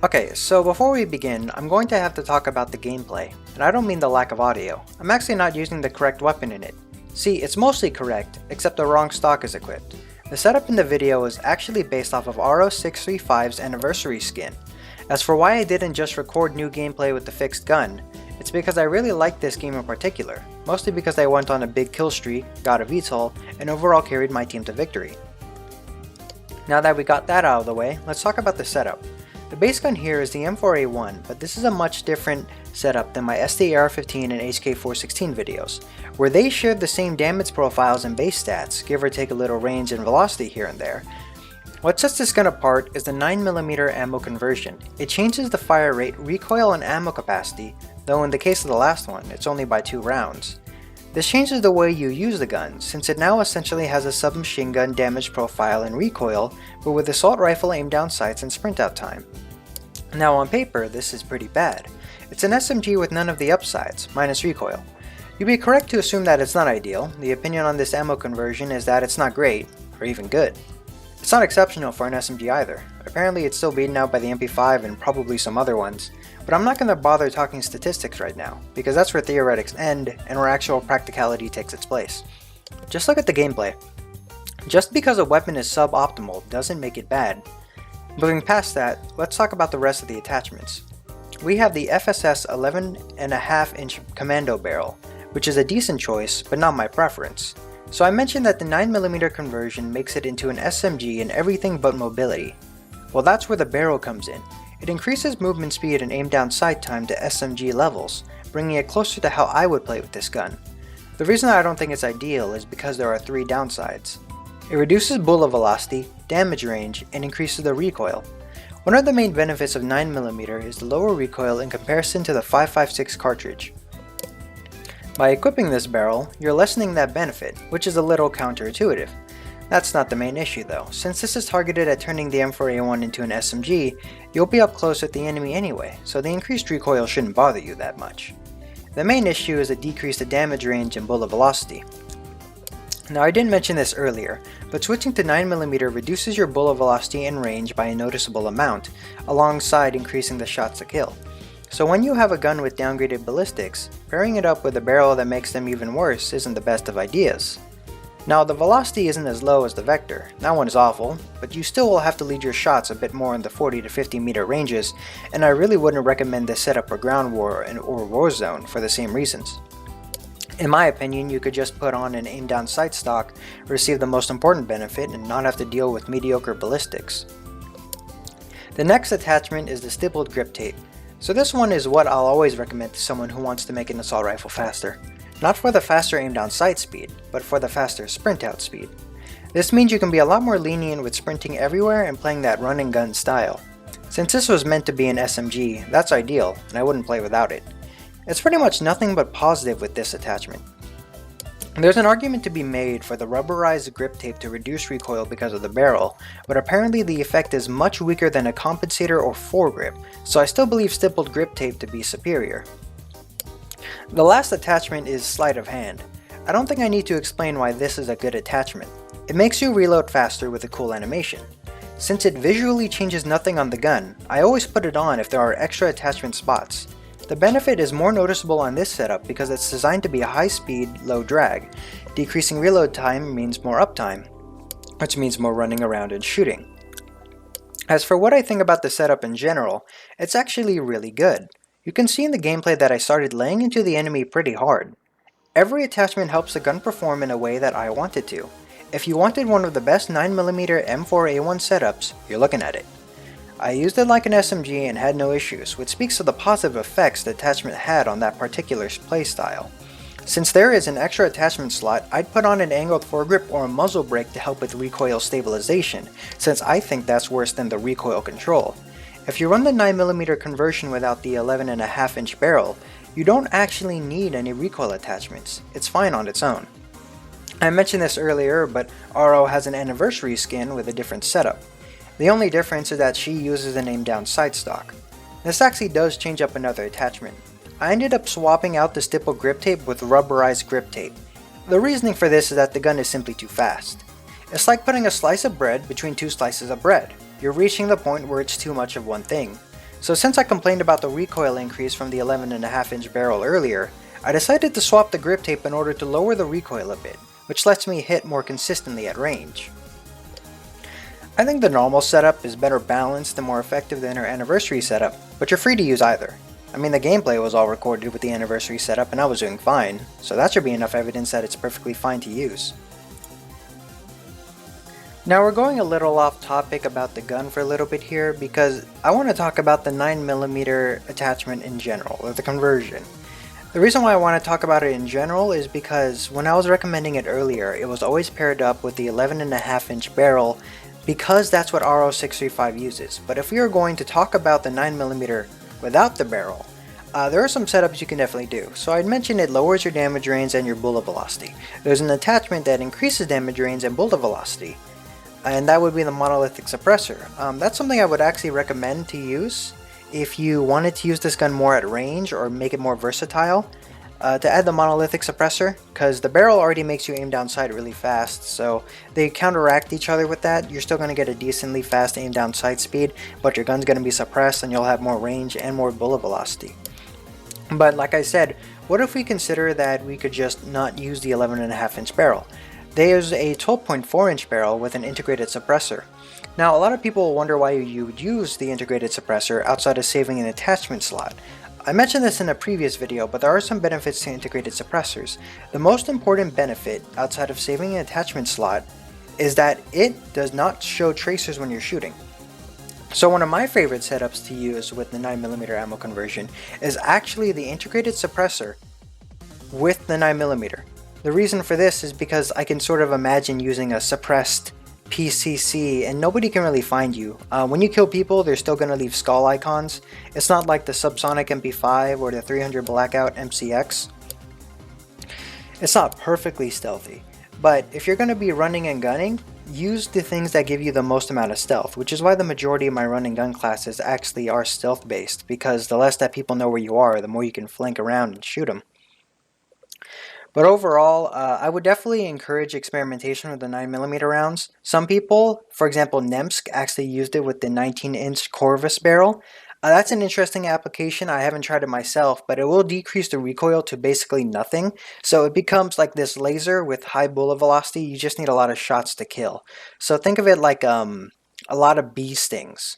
Okay, so before we begin, I'm going to have to talk about the gameplay, and I don't mean the lack of audio. I'm actually not using the correct weapon in it. See, it's mostly correct, except the wrong stock is equipped. The setup in the video is actually based off of RO635's anniversary skin. As for why I didn't just record new gameplay with the fixed gun, it's because I really liked this game in particular, mostly because I went on a big kill streak, got a VTOL, and overall carried my team to victory. Now that we got that out of the way, let's talk about the setup. The base gun here is the M4A1, but this is a much different setup than my SDAR-15 and HK416 videos, where they shared the same damage profiles and base stats, give or take a little range and velocity here and there. What sets this gun apart is the 9mm ammo conversion. It changes the fire rate, recoil, and ammo capacity, though in the case of the last one, it's only by 2 rounds. This changes the way you use the gun, since it now essentially has a submachine gun damage profile and recoil, but with assault rifle aim down sights and sprint out time. Now on paper, this is pretty bad. It's an SMG with none of the upsides, minus recoil. You'd be correct to assume that it's not ideal. The opinion on this ammo conversion is that it's not great, or even good. It's not exceptional for an SMG either. Apparently it's still beaten out by the MP5 and probably some other ones, but I'm not going to bother talking statistics right now, because that's where theoretics end and where actual practicality takes its place. Just look at the gameplay. Just because a weapon is suboptimal doesn't make it bad. Moving past that, let's talk about the rest of the attachments. We have the FSS 11.5-inch Commando barrel, which is a decent choice, but not my preference. So I mentioned that the 9mm conversion makes it into an SMG in everything but mobility. Well, that's where the barrel comes in. It increases movement speed and aim down sight time to SMG levels, bringing it closer to how I would play with this gun. The reason I don't think it's ideal is because there are 3 downsides. It reduces bullet velocity, damage range, and increases the recoil. One of the main benefits of 9mm is the lower recoil in comparison to the 5.56 cartridge. By equipping this barrel, you're lessening that benefit, which is a little counterintuitive. That's not the main issue though. Since this is targeted at turning the M4A1 into an SMG, you'll be up close with the enemy anyway, so the increased recoil shouldn't bother you that much. The main issue is a decrease to damage range and bullet velocity. Now I didn't mention this earlier, but switching to 9mm reduces your bullet velocity and range by a noticeable amount, alongside increasing the shots to kill. So when you have a gun with downgraded ballistics, pairing it up with a barrel that makes them even worse isn't the best of ideas. Now the velocity isn't as low as the Vector, that one is awful, but you still will have to lead your shots a bit more in the 40 to 50 meter ranges, and I really wouldn't recommend this setup for ground war or Warzone for the same reasons. In my opinion, you could just put on an aim down sight stock, receive the most important benefit, and not have to deal with mediocre ballistics. The next attachment is the stippled grip tape. So this one is what I'll always recommend to someone who wants to make an assault rifle faster. Not for the faster aim down sight speed, but for the faster sprint out speed. This means you can be a lot more lenient with sprinting everywhere and playing that run and gun style. Since this was meant to be an SMG, that's ideal, and I wouldn't play without it. It's pretty much nothing but positive with this attachment. There's an argument to be made for the rubberized grip tape to reduce recoil because of the barrel, but apparently the effect is much weaker than a compensator or foregrip, so I still believe stippled grip tape to be superior. The last attachment is sleight of hand. I don't think I need to explain why this is a good attachment. It makes you reload faster with a cool animation. Since it visually changes nothing on the gun, I always put it on if there are extra attachment spots. The benefit is more noticeable on this setup because it's designed to be a high speed, low drag. Decreasing reload time means more uptime, which means more running around and shooting. As for what I think about the setup in general, it's actually really good. You can see in the gameplay that I started laying into the enemy pretty hard. Every attachment helps the gun perform in a way that I want it to. If you wanted one of the best 9mm M4A1 setups, you're looking at it. I used it like an SMG and had no issues, which speaks to the positive effects the attachment had on that particular playstyle. Since there is an extra attachment slot, I'd put on an angled foregrip or a muzzle brake to help with recoil stabilization, since I think that's worse than the recoil control. If you run the 9mm conversion without the 11.5-inch barrel, you don't actually need any recoil attachments. It's fine on its own. I mentioned this earlier, but RO has an anniversary skin with a different setup. The only difference is that she uses an aim down sight stock. This actually does change up another attachment. I ended up swapping out the stipple grip tape with rubberized grip tape. The reasoning for this is that the gun is simply too fast. It's like putting a slice of bread between 2 slices of bread. You're reaching the point where it's too much of one thing. So since I complained about the recoil increase from the 11.5-inch barrel earlier, I decided to swap the grip tape in order to lower the recoil a bit, which lets me hit more consistently at range. I think the normal setup is better balanced and more effective than our anniversary setup, but you're free to use either. I mean, the gameplay was all recorded with the anniversary setup and I was doing fine, so that should be enough evidence that it's perfectly fine to use. Now we're going a little off topic about the gun for a little bit here because I want to talk about the 9mm attachment in general, or the conversion. The reason why I want to talk about it in general is because when I was recommending it earlier, it was always paired up with the 11.5-inch barrel because that's what RO635 uses. But if we are going to talk about the 9mm without the barrel, there are some setups you can definitely do. So I'd mentioned it lowers your damage range and your bullet velocity. There's an attachment that increases damage range and bullet velocity, and that would be the monolithic suppressor. That's something I would actually recommend to use if you wanted to use this gun more at range or make it more versatile, to add the monolithic suppressor, because the barrel already makes you aim down sight really fast, so they counteract each other with that. You're still going to get a decently fast aim down sight speed, but your gun's going to be suppressed and you'll have more range and more bullet velocity. But like I said, what if we consider that we could just not use the 11.5-inch barrel? There's a 12.4-inch barrel with an integrated suppressor. Now, a lot of people wonder why you would use the integrated suppressor outside of saving an attachment slot. I mentioned this in a previous video, but there are some benefits to integrated suppressors. The most important benefit, outside of saving an attachment slot, is that it does not show tracers when you're shooting. So one of my favorite setups to use with the 9mm ammo conversion is actually the integrated suppressor with the 9mm. The reason for this is because I can sort of imagine using a suppressed PCC and nobody can really find you. When you kill people, they're still going to leave skull icons. It's not like the subsonic MP5 or the 300 Blackout MCX. It's not perfectly stealthy, but if you're going to be running and gunning, use the things that give you the most amount of stealth, which is why the majority of my run and gun classes actually are stealth based, because the less that people know where you are, the more you can flank around and shoot them. But overall, I would definitely encourage experimentation with the 9mm rounds. Some people, for example Nemsk, actually used it with the 19-inch Corvus barrel. That's an interesting application. I haven't tried it myself, but it will decrease the recoil to basically nothing. So it becomes like this laser with high bullet velocity. You just need a lot of shots to kill. So think of it like a lot of bee stings.